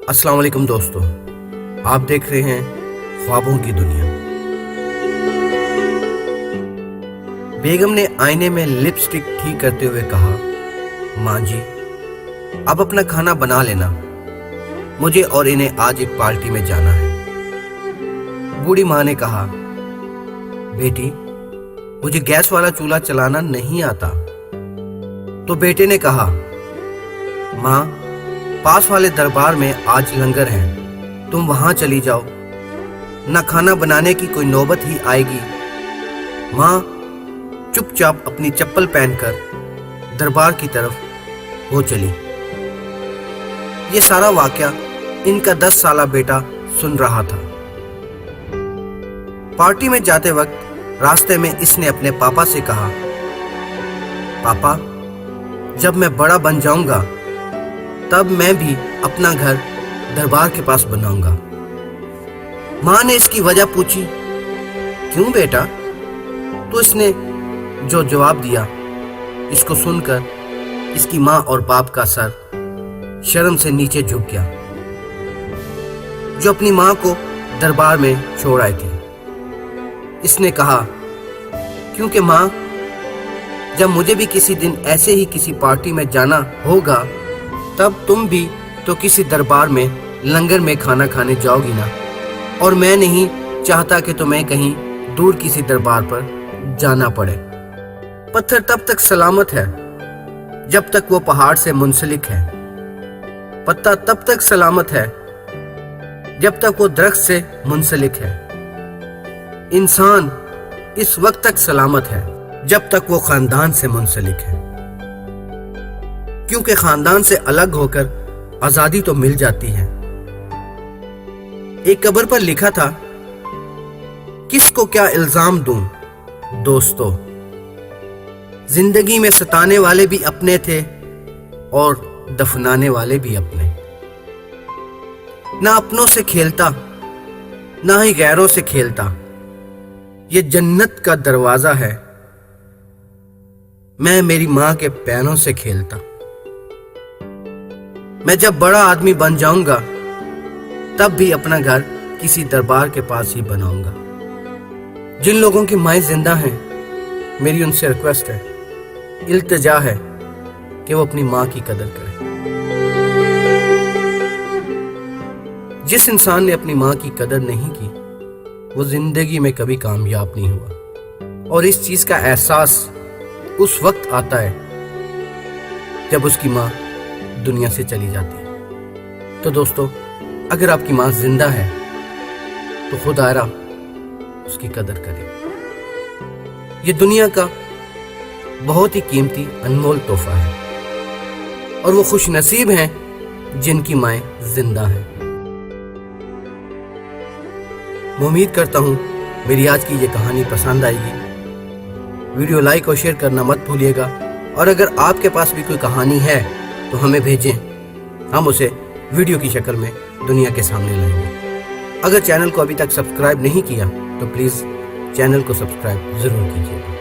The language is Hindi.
अस्सलाम वालेकुम दोस्तों, आप देख रहे हैं ख्वाबों की दुनिया। बेगम ने आईने में लिपस्टिक ठीक करते हुए कहा, माँ जी अब अपना खाना बना लेना, मुझे और इन्हें आज एक पार्टी में जाना है। बूढ़ी माँ ने कहा, बेटी मुझे गैस वाला चूल्हा चलाना नहीं आता। तो बेटे ने कहा, माँ पास वाले दरबार में आज लंगर है, तुम वहां चली जाओ, ना खाना बनाने की कोई नौबत ही आएगी। माँ चुपचाप अपनी चप्पल पहनकर दरबार की तरफ हो चली। ये सारा वाकया इनका 10 साला बेटा सुन रहा था। पार्टी में जाते वक्त रास्ते में इसने अपने पापा से कहा, पापा जब मैं बड़ा बन जाऊंगा तब मैं भी अपना घर दरबार के पास बनाऊंगा। माँ ने इसकी वजह पूछी, क्यों बेटा? तो इसने जो जवाब दिया, इसको सुनकर इसकी माँ और बाप का सर शर्म से नीचे झुक गया, जो अपनी माँ को दरबार में छोड़ आए थे। इसने कहा, क्योंकि माँ जब मुझे भी किसी दिन ऐसे ही किसी पार्टी में जाना होगा तब तुम भी तो किसी दरबार में लंगर में खाना खाने जाओगी ना, और मैं नहीं चाहता कि तुम्हें कहीं दूर किसी दरबार पर जाना पड़े। पत्थर तब तक सलामत है जब तक वो पहाड़ से मुंसलिक है, पत्ता तब तक सलामत है जब तक वो दरख्त से मुंसलिक है, इंसान इस वक्त तक सलामत है जब तक वो खानदान से मुंसलिक है, क्योंकि खानदान से अलग होकर आजादी तो मिल जाती है। एक कब्र पर लिखा था, किसको क्या इल्जाम दूं दोस्तों, जिंदगी में सताने वाले भी अपने थे और दफनाने वाले भी अपने। ना अपनों से खेलता ना ही गैरों से खेलता, ये जन्नत का दरवाजा है, मैं मेरी मां के पैरों से खेलता। मैं जब बड़ा आदमी बन जाऊंगा तब भी अपना घर किसी दरबार के पास ही बनाऊंगा। जिन लोगों की माएं जिंदा हैं, मेरी उनसे रिक्वेस्ट है, इल्तिजा है कि वो अपनी मां की कदर करें। जिस इंसान ने अपनी मां की कदर नहीं की वो जिंदगी में कभी कामयाब नहीं हुआ, और इस चीज का एहसास उस वक्त आता है जब उसकी मां दुनिया से चली जाती है। तो दोस्तों, अगर आपकी मां जिंदा है तो खुदारा उसकी कदर करें। ये दुनिया का बहुत ही कीमती अनमोल तोहफा है, और वो खुश नसीब हैं जिनकी माएं जिंदा हैं। मैं उम्मीद करता हूं मेरी आज की ये कहानी पसंद आएगी। वीडियो लाइक और शेयर करना मत भूलिएगा, और अगर आपके पास भी कोई कहानी है तो हमें भेजें, हम उसे वीडियो की शक्ल में दुनिया के सामने लाएंगे। अगर चैनल को अभी तक सब्सक्राइब नहीं किया तो प्लीज़ चैनल को सब्सक्राइब ज़रूर कीजिएगा।